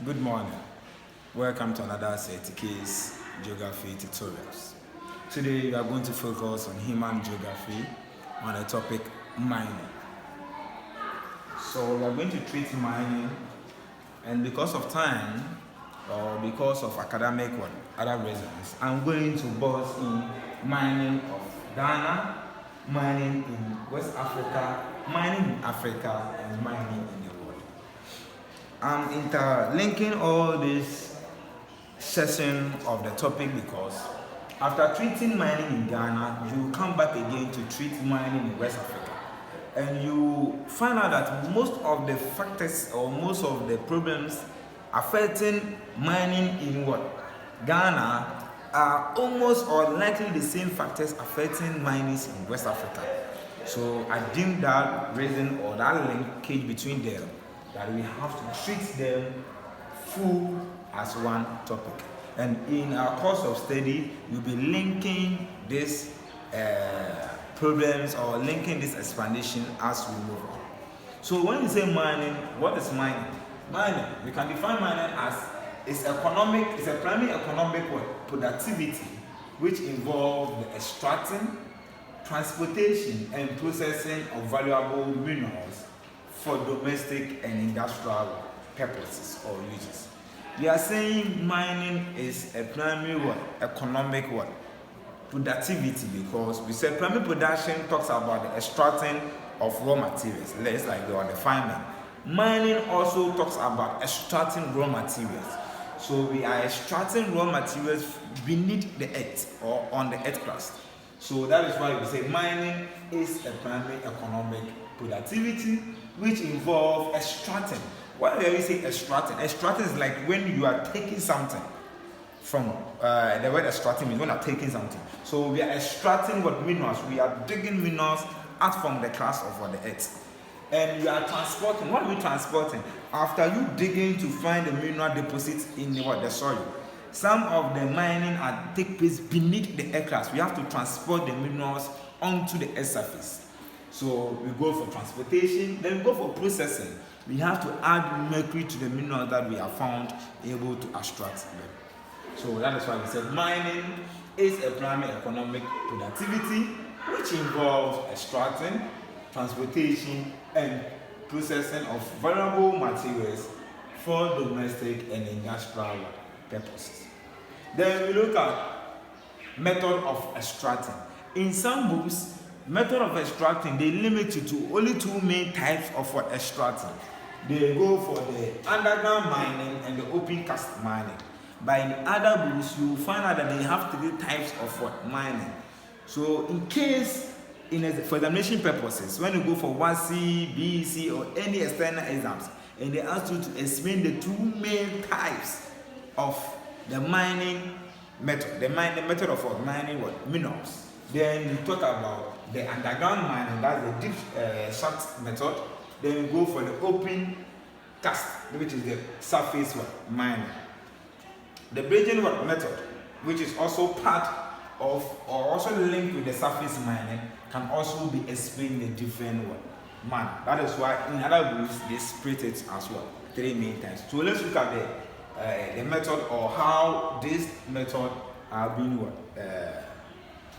Good morning. Welcome to another Teekay's geography tutorials. Today we are going to focus on human geography on the topic mining. So we are going to treat mining, and because of time or because of academic or other reasons, I'm going to buzz in mining of Ghana, mining in West Africa, mining in Africa, and mining in the world. I'm interlinking all this session of the topic because after treating mining in Ghana, you come back again to treat mining in West Africa. And you find out that most of the factors or most of the problems affecting mining in Ghana are almost or likely the same factors affecting minings in West Africa. So I deem that reason or that linkage between them that we have to treat them full as one topic. And in our course of study, we'll be linking these problems or linking this explanation as we move on. So when you say mining, what is mining? Mining, we can define mining as it's a primary economic productivity which involves the extracting, transportation, and processing of valuable minerals for domestic and industrial purposes or uses. We are saying mining is a primary economic productivity because we said primary production talks about the extracting of raw materials, less like the refinement. Mining also talks about extracting raw materials. So we are extracting raw materials beneath the earth or on the earth crust. So that is why we say mining is a primary economic productivity which involves extracting. Why do we say extracting? Extracting is like when you are taking something from the word extracting means when you are taking something. So we are extracting minerals. We are digging minerals out from the crust of the earth. And you are transporting. What are we transporting? After you digging to find the mineral deposits in the soil, some of the mining take place beneath the earth crust. We have to transport the minerals onto the earth surface. So we go for transportation, then we go for processing. We have to add mercury to the minerals that we have found able to extract them. So that is why we said mining is a primary economic productivity which involves extracting, transportation, and processing of valuable materials for domestic and industrial purposes. Then we look at method of extracting. In some books, method of extracting, they limit you to only two main types of extracting. They go for the underground mining and the open cast mining. But in other books, you will find out that they have three types of mining. So in case, for examination purposes, when you go for 1C, BEC, or any external exams, and they ask you to explain the two main types of the mining method, the method of mining minerals, then you talk about the underground mining, that's the deep shaft method. Then we go for the open cast, which is the surface mining. The bridging method, which is also part of or also linked with the surface mining, can also be explained in a different manner. That is why in other books they split it as well, three main types. So let's look at the method or how this method are being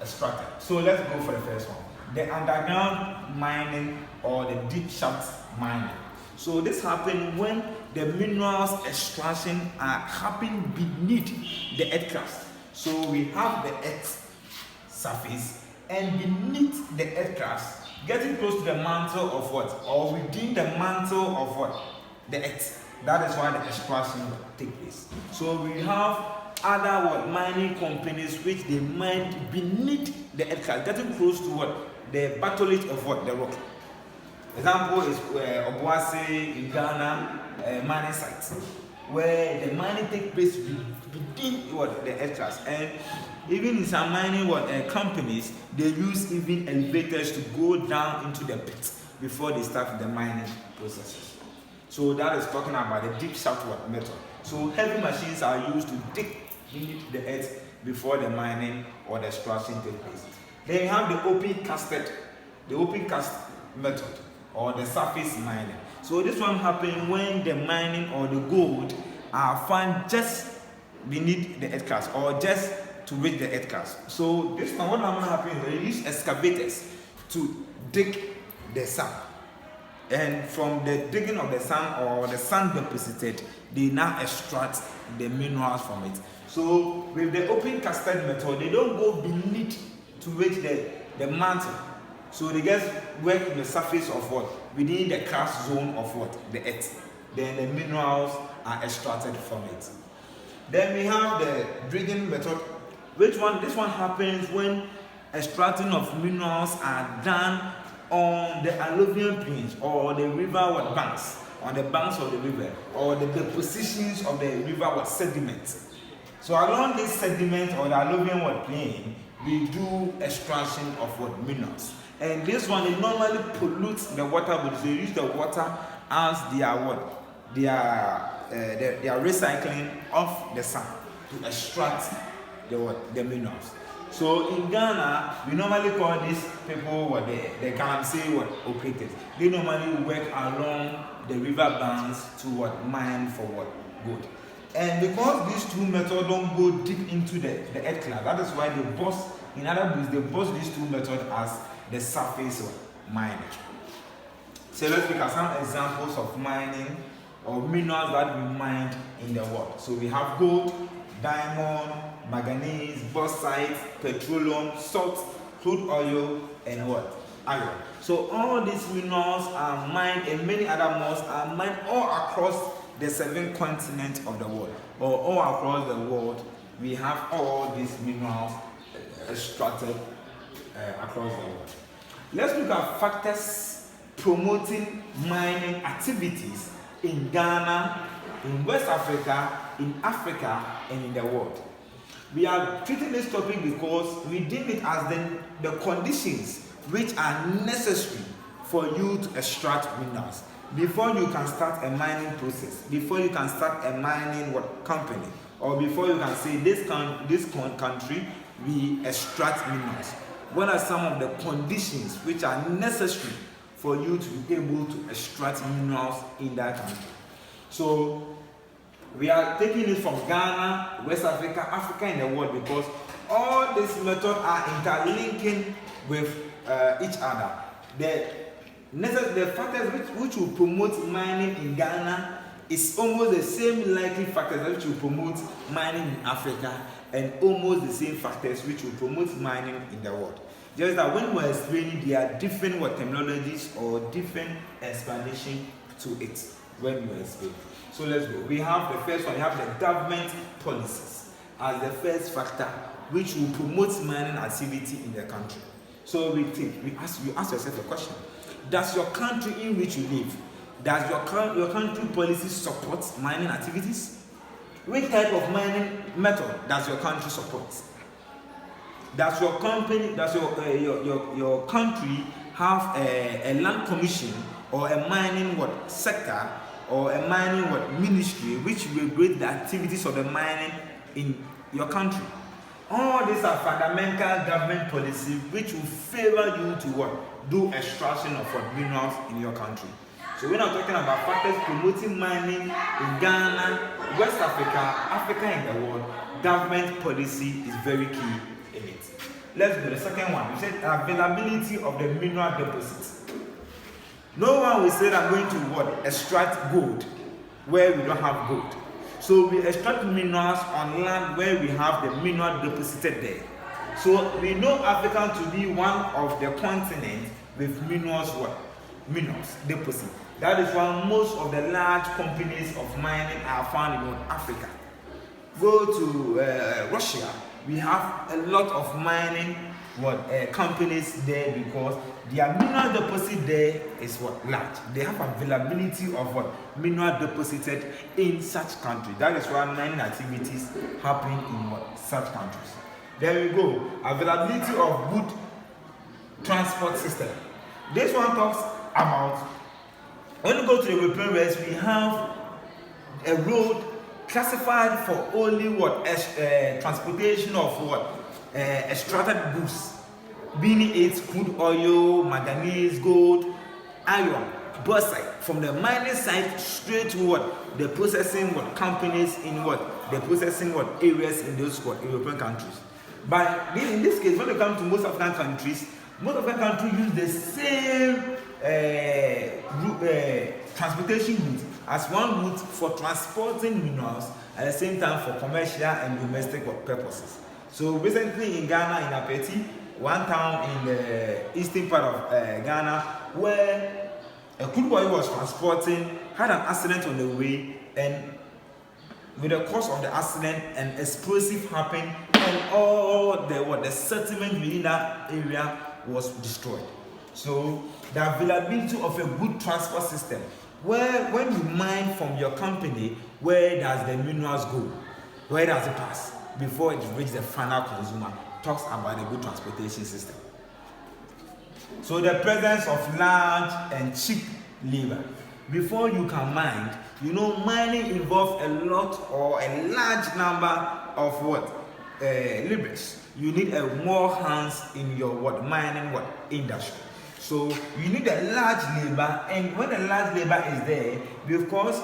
extracted. So let's go for the first one, the underground mining or the deep shaft mining. So this happens when the minerals extraction are happening beneath the earth crust. So we have the earth surface, and beneath the earth crust, getting close to the mantle of or within the mantle of the earth. That is why the extraction takes place. So we have other mining companies which they mine beneath the earth crust, getting close to the batolith of the rock. Example is Obuasi in Ghana mining sites, where the mining takes place within the earth crust. And even in some mining companies, they use even elevators to go down into the pit before they start the mining processes. So that is talking about the deep shaft method. So heavy machines are used to dig beneath the earth before the mining or the extraction takes place. Then you have the open cast method or the surface mining. So this one happens when the mining or the gold are found just beneath the earth crust or just to reach the earth crust. So this one, what going to happen is they use excavators to dig the sand, and from the digging of the sand or the sand deposited, they now extract the minerals from it. So with the open casted method, they don't go beneath to reach the mantle. So they just work in the surface of what? Within the crust zone of what? The earth. Then the minerals are extracted from it. Then we have the dredging method. This one happens when extracting of minerals are done on the alluvial plains or the river banks, on the banks of the river, or the depositions of the river sediment. So along this sediment or the alluvial plain, we do extraction of minerals. And this one, they normally pollute the water, but they use the water as their recycling of the sand to extract the minerals. So in Ghana, we normally call these people the Galamsey operators. They normally work along the river banks to mine for gold. And because these two methods don't go deep into the earth crust, that is why they boast. In other words, they boast these two methods as the surface mining. So let's look at some examples of mining or minerals that we mined in the world. So we have gold, diamond, manganese, bauxite, petroleum, salt, crude oil, and iron. So all these minerals are mined, and many other minerals are mined all across the 7 continents of the world, or all across the world. We have all these minerals extracted across the world. Let's look at factors promoting mining activities in Ghana, in West Africa, in Africa, and in the world. We are treating this topic because we deem it as the conditions which are necessary for you to extract minerals before you can start a mining process, before you can start a mining company, or before you can say this country we extract minerals. What are some of the conditions which are necessary for you to be able to extract minerals in that country? So we are taking it from Ghana, West Africa, Africa, and the world, because all these methods are interlinking with each other. The factors which will promote mining in Ghana is almost the same likely factors which will promote mining in Africa, and almost the same factors which will promote mining in the world. Just that when we're explaining, there are different terminologies or different explanation to it when we're explaining. So let's go. We have the first one. We have the government policies as the first factor which will promote mining activity in the country. So you ask yourself a question: does your country in which you live, does your country policy support mining activities? Which type of mining method does your country support? Does your country have a land commission or a mining sector or a mining ministry which regulates the activities of the mining in your country? All these are fundamental government policies which will favor you to do extraction of minerals in your country. So we're not talking about factors promoting mining in Ghana, West Africa, Africa, and the world. Government policy is very key in it. Let's go. The second one, we said availability of the mineral deposits. No one will say I'm going to extract gold where we don't have gold. So we extract minerals on land where we have the mineral deposited there. So we know Africa to be one of the continents with minerals deposit. That is why most of the large companies of mining are found in Africa. Go to Russia, we have a lot of mining companies there because their mineral deposit there is large. They have availability of mineral deposited in such countries. That is why mining activities happen in such countries. There we go. Availability of good transport system. This one talks about when you go to the European race, we have a road classified for only transportation of extracted goods, being it crude oil, manganese, gold, iron, bauxite, from the mining site straight to what the processing what companies in what the processing what areas in those what European countries. But in this case, when it comes to most African countries use the same transportation route as one route for transporting minerals at the same time for commercial and domestic purposes. So recently in Ghana, in Apeti, one town in the eastern part of Ghana, where a crude oil was transporting had an accident on the way, and with the cause of the accident, an explosive happened, and all the settlement within that area was destroyed. So the availability of a good transport system, where when you mine from your company, where does the minerals go? Where does it pass before it reaches the final consumer? Talks about a good transportation system. So the presence of large and cheap labor. Before you can mine, mining involves a lot or a large number of laborers. You need more hands in your mining industry. So you need a large labor, and when a large labor is there, because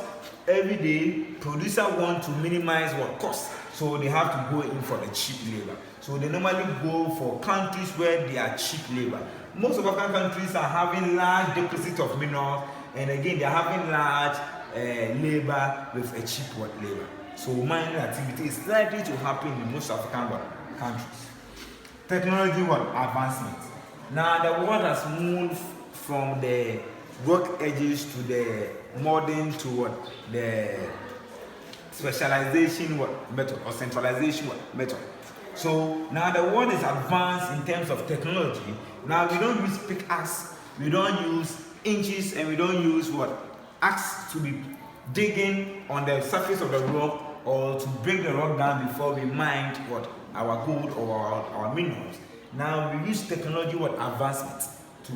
every day producer want to minimize cost, so they have to go in for the cheap labor. So they normally go for countries where they are cheap labor. Most of African countries are having large deposits of minerals, and again they are having large labor with a cheap labor. So mining activity is likely to happen in most African countries. Technology advancement. Now the world has moved from the rock edges to the modern to the specialization method or centralization method. So now the world is advanced in terms of technology. Now we don't use pickaxe, we don't use inches, and we don't use axe to be digging on the surface of the rock or to break the rock down before we mine our gold or our minerals. Now we use technology advancement to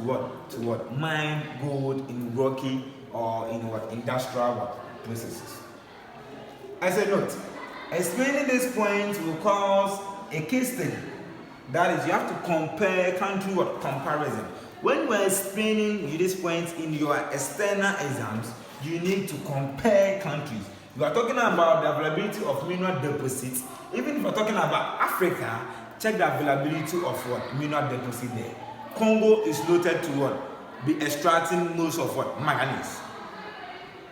mine gold in rocky or in industrial processes. As a note, explaining this point will cause a case study. That is, you have to compare country comparison. When you are explaining this point in your external exams, you need to compare countries. You are talking about the availability of mineral deposits. Even if you are talking about Africa, check the availability of mineral deposit there. Congo is noted to be extracting most of manganese.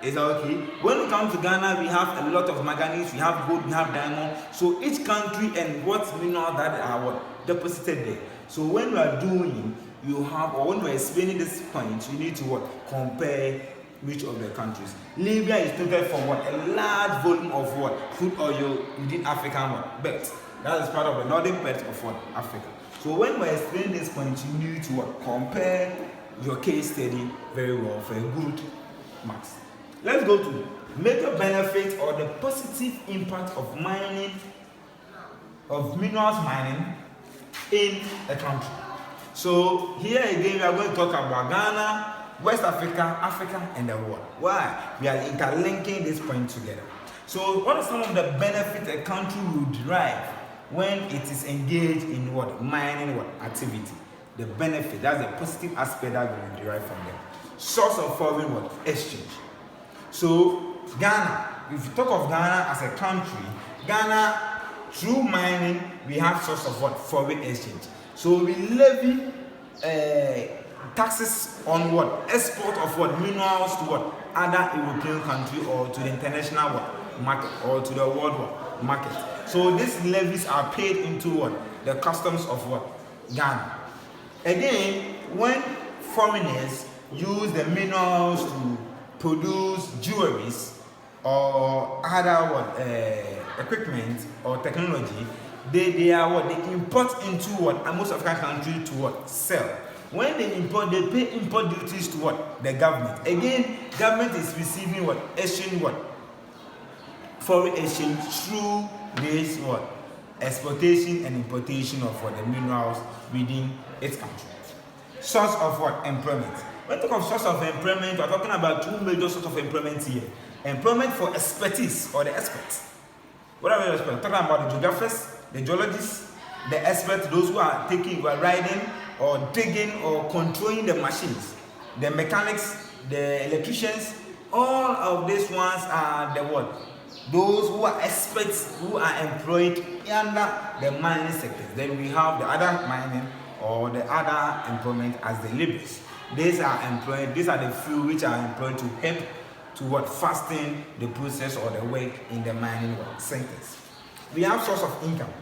Is that okay? When we come to Ghana, we have a lot of manganese, we have gold, we have diamond. So each country and what mineral that are deposited there. So when you are doing, when you are explaining this point, you need to compare which of the countries. Libya is noted for a large volume of crude oil within African belt. That is part of the northern belt of Africa. So when we explain this point, you need to compare your case study very well for a good marks. Let's go to major benefit or the positive impact of minerals mining in a country. So here again, we are going to talk about Ghana, West Africa, Africa, and the world. Why? We are interlinking this point together. So what are some of the benefits a country will derive when it is engaged in mining activity? The benefit, that's the positive aspect that we will derive from them. Source of foreign exchange. So Ghana, if you talk of Ghana as a country, Ghana through mining we have source of foreign exchange. So we levy taxes on export of minerals to other European country or to the international market or to the world market. So these levies are paid into the customs of Ghana. Again, when foreigners use the minerals to produce jewelries or other equipment or technology, they import into most African countries to sell. When they import, they pay import duties to the government. Again, government is receiving exchange foreign exchange through this exportation and importation of the minerals within its country. Source of employment. When we talk of source of employment, we are talking about two major sources of employment here. Employment for expertise or the experts. What are we talking about? The geographers, the geologists, the experts, those who are riding or digging or controlling the machines, the mechanics, the electricians, all of these ones are the what? Those who are experts who are employed under the mining sectors. Then we have the other mining or the other employment as the laborers. These are employed, these are the few which are employed to help to what fasten the process or the work in the mining sectors. We have source of income.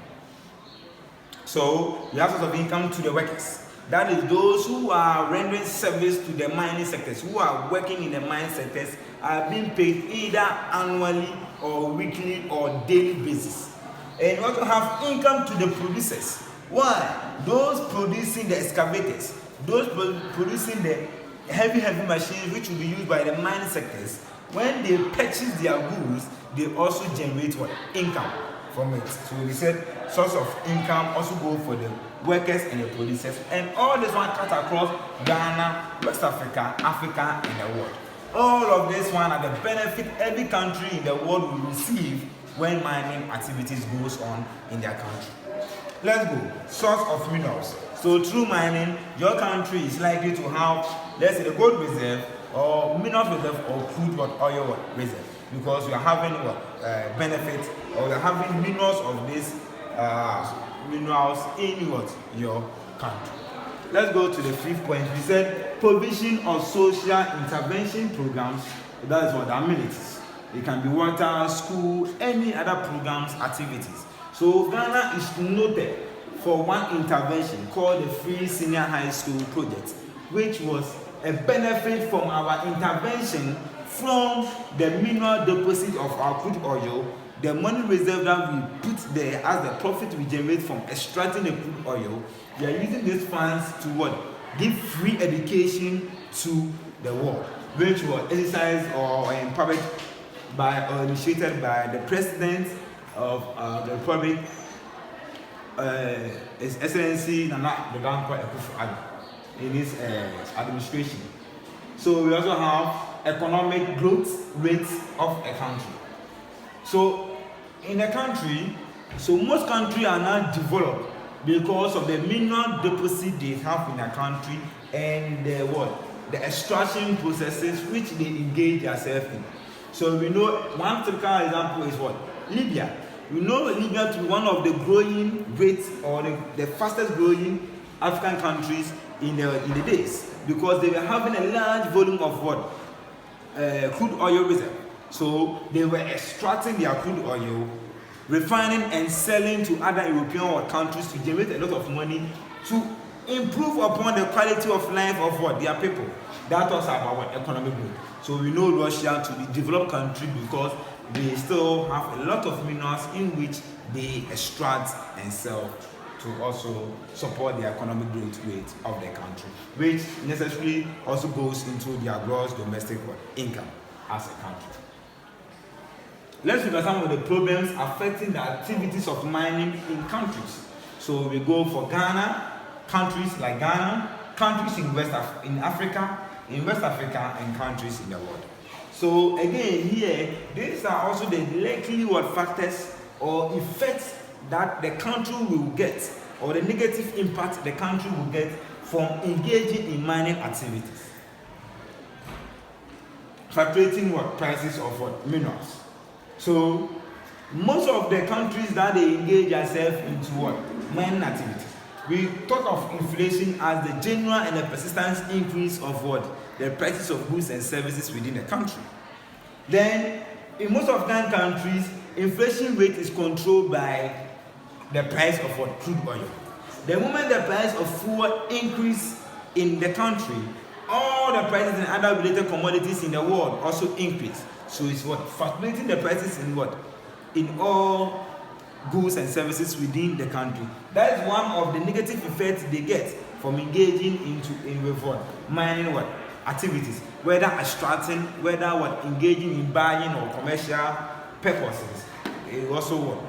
So we have source of income to the workers. That is those who are rendering service to the mining sectors, who are working in the mining sectors, are being paid either annually or weekly or daily basis. And we also have income to the producers. Why? Those producing the excavators, those producing the heavy machines which will be used by the mining sectors, when they purchase their goods, they also generate what? Income from it. So we said source of income also go for the workers and the producers, and all this one cut across Ghana, West Africa, Africa, and the world. All of this one are the benefit every country in the world will receive when mining activities goes on in their country. Let's go. Source of minerals. So through mining, your country is likely to have, let's say, the gold reserve or mineral reserve or crude oil reserve, because you are having what benefit, or you are having minerals of these minerals in what your country. Let's go to the fifth point. We said provision of social intervention programs. That is what amenities. It can be water, school, any other programs, activities. So Ghana is noted for one intervention called the Free Senior High School Project, which was a benefit from our intervention from the mineral deposit of our crude oil, the money reserve that we put there as the profit we generate from extracting the crude oil. We are using these funds to what? Give free education to the world, which was exercised or empowered by or initiated by the President of the Republic, His Excellency Nana Akufo-Addo, in his administration. So we also have economic growth rates of a country. So in a country, so most countries are now developed because of the mineral deposit they have in a country and the what? The extraction processes which they engage themselves in. So we know one typical example is what? Libya. We know Libya to be one of the growing rates or the fastest growing African countries in the days, because they were having a large volume of what? Crude oil reserve. So they were extracting their crude oil, refining and selling to other European countries to generate a lot of money to improve upon the quality of life of what? Their people. That was about what? Economic growth. So we know Russia to be developed country because they still have a lot of minerals in which they extract and sell to also support the economic growth rate of the country, which necessarily also goes into their gross domestic income as a country. Let's look at some of the problems affecting the activities of mining in countries. So we go for Ghana, countries like Ghana, countries in West Africa, and countries in the world. So again here, these are also the likely factors or effects that the country will get, or the negative impact the country will get from engaging in mining activities. Fluctuating prices of minerals. So most of the countries that they engage themselves into mining activities, we talk of inflation as the general and the persistent increase of the prices of goods and services within the country. Then in most of the countries, inflation rate is controlled by the price of crude oil. The moment the price of fuel increase in the country, all the prices and other related commodities in the world also increase. So it's fluctuating the prices in all goods and services within the country. That is one of the negative effects they get from engaging in mining activities, whether extracting, whether engaging in buying or commercial purposes. It also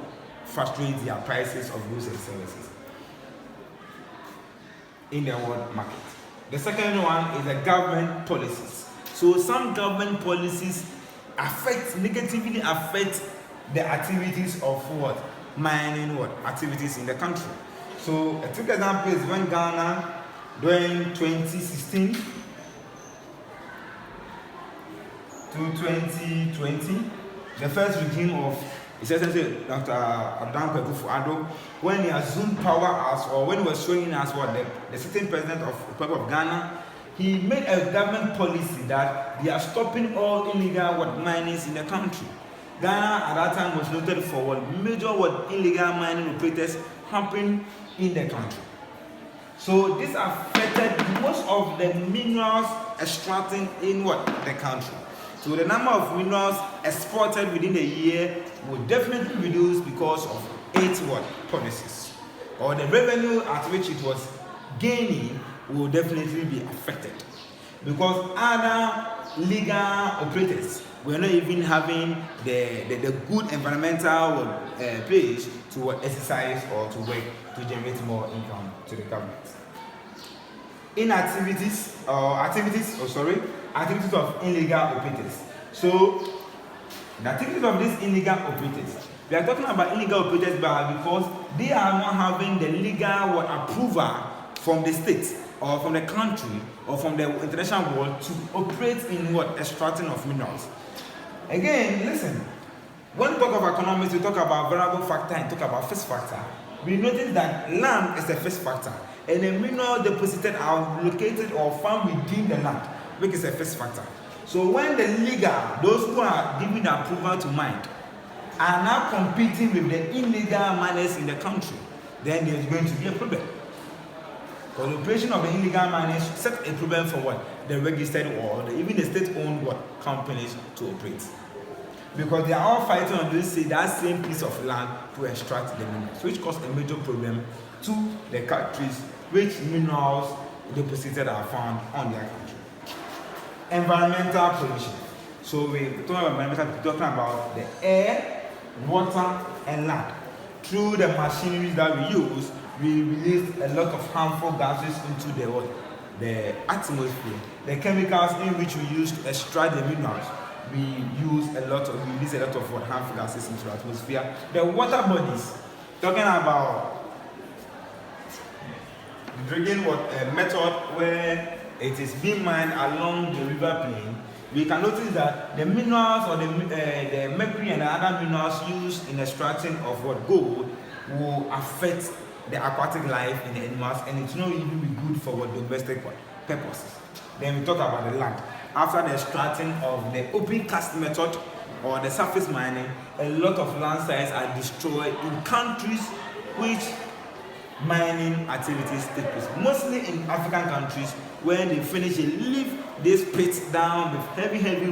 frustrates their prices of goods and services in the world market. The second one is the government policies. So some government policies negatively affect the activities of mining activities in the country. So a typical example is when Ghana during 2016 to 2020, the first regime of essentially Dr. Adam Ado, when he assumed power as, or when he was showing us what the sitting president of the Republic of Ghana, he made a government policy that they are stopping all illegal minings in the country. Ghana at that time was noted for major illegal mining operators happening in the country. So this affected most of the minerals extracting in the country. So the number of minerals exported within a year will definitely reduce because of its policies, or the revenue at which it was gaining will definitely be affected, because other legal operators were not even having the good environmental place to exercise or to work to generate more income to the government. Activities of illegal operators. So the activities of these illegal operators, we are talking about illegal operators because they are not having the legal approval from the state or from the country or from the international world to operate in extracting of minerals. Again, listen, when we talk about economics, we talk about variable factor and talk about first factor. We notice that land is the first factor, and the mineral deposited are located or found within the land, which is the first factor. So when the legal, those who are giving the approval to mine, are now competing with the illegal miners in the country, then there is going to be a problem. Because the operation of the illegal miners set a problem for the registered or even the state-owned companies to operate. Because they are all fighting on that same piece of land to extract the minerals, which causes a major problem to the countries which minerals deposited are found on their country. Environmental pollution. So we're talking about environmental, we're talking about the air, water, and land. Through the machinery that we use, we release a lot of harmful gases into the atmosphere. The chemicals in which we use to extract the minerals, we release a lot of harmful gases into the atmosphere. The water bodies, talking about the drinking method where it is being mined along the river plain, we can notice that the minerals or the mercury and the other minerals used in extracting of gold will affect the aquatic life in the animals, and it's not even be good for domestic purposes. Then we talk about the land. After the extracting of the open cast method or the surface mining, a lot of land sites are destroyed in countries which mining activities take place. Mostly in African countries, when they finish, they leave these pits down with heavy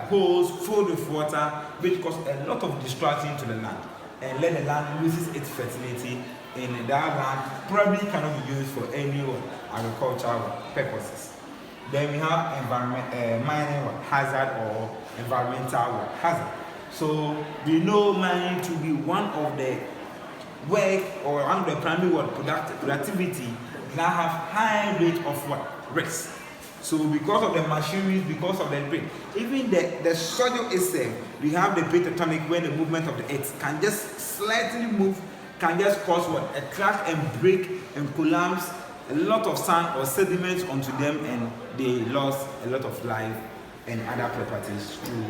holes filled with water, which cause a lot of destruction to the land, and let the land loses its fertility, and that land probably cannot be used for any agricultural purposes. Then we have mining hazard or environmental hazard. So we know mining to be one of the work or one of the primary productivity that have high rate of risk. So because of the machinery, because of the break, even the soil itself, we have the plate tectonic where the movement of the earth can just slightly move, can just cause a crack and break and collapse a lot of sand or sediments onto them, and they lost a lot of life and other properties through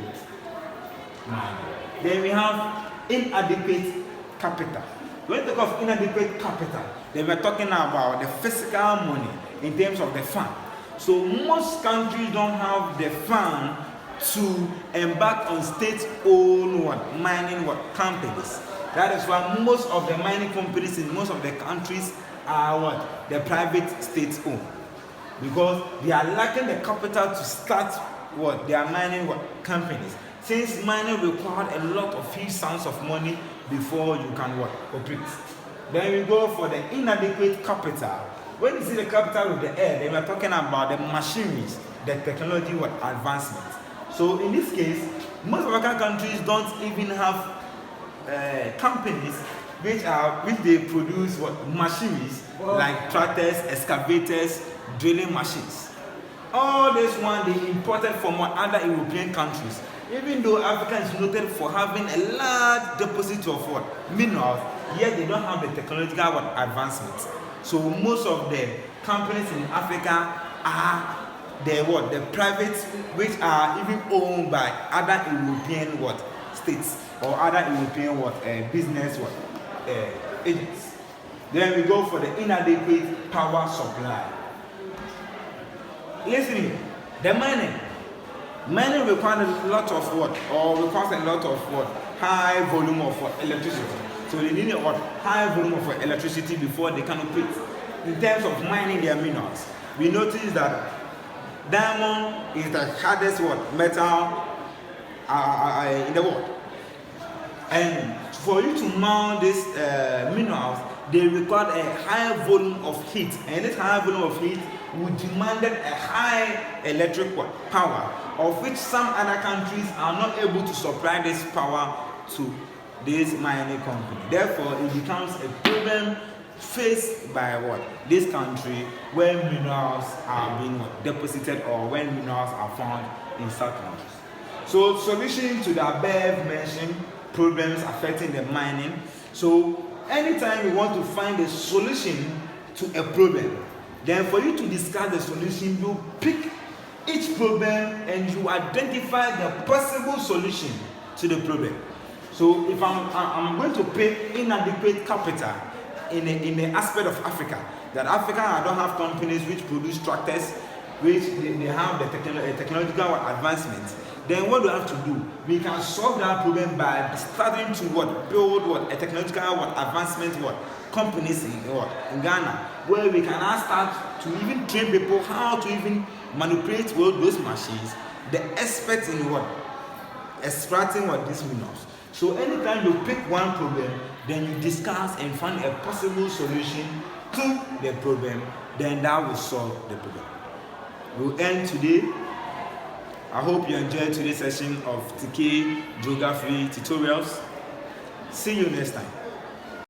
mining. Then we have inadequate capital. When we talk of inadequate capital, then we're talking about the physical money in terms of the fund. So most countries don't have the fund to embark on state-owned mining companies. That is why most of the mining companies in most of the countries are the private state-owned, because they are lacking the capital to start their mining companies. Since mining required a lot of huge sums of money before you can operate. Then we go for the inadequate capital. When you see the capital with the air, then we're talking about the machineries, the technology advancement. So in this case, most African countries don't even have companies which they produce machineries like tractors, excavators, drilling machines. All this they imported from other European countries. Even though Africa is noted for having a large deposit of minerals, yet they don't have the technological advancements. So most of the companies in Africa are the private, which are even owned by other European states or other European business agents. Then we go for the inadequate power supply. Listen, the mining requires a lot of high volume of electricity. So they need a high volume of electricity before they can operate. In terms of mining their minerals, we notice that diamond is the hardest metal in the world. And for you to mine these minerals, they require a high volume of heat, and this high volume of heat would demand a high electric power, of which some other countries are not able to supply this power to this mining company. Therefore, it becomes a problem faced by this country when minerals are being deposited or when minerals are found in such countries. So, solution to the above mentioned problems affecting the mining. So, anytime you want to find a solution to a problem, then for you to discuss the solution, you pick each problem and you identify the possible solution to the problem. So if I'm going to pay inadequate capital in the aspect of Africa, that Africa don't have companies which produce tractors, which they have the technological advancements, then what do we have to do? We can solve that problem by starting to build a technological advancement companies in Ghana, where we can now start to even train people how to even manipulate those machines, the experts in extracting these minerals. So anytime you pick one problem, then you discuss and find a possible solution to the problem, then that will solve the problem. We'll end today. I hope you enjoyed today's session of Teekay Geography tutorials. See you next time.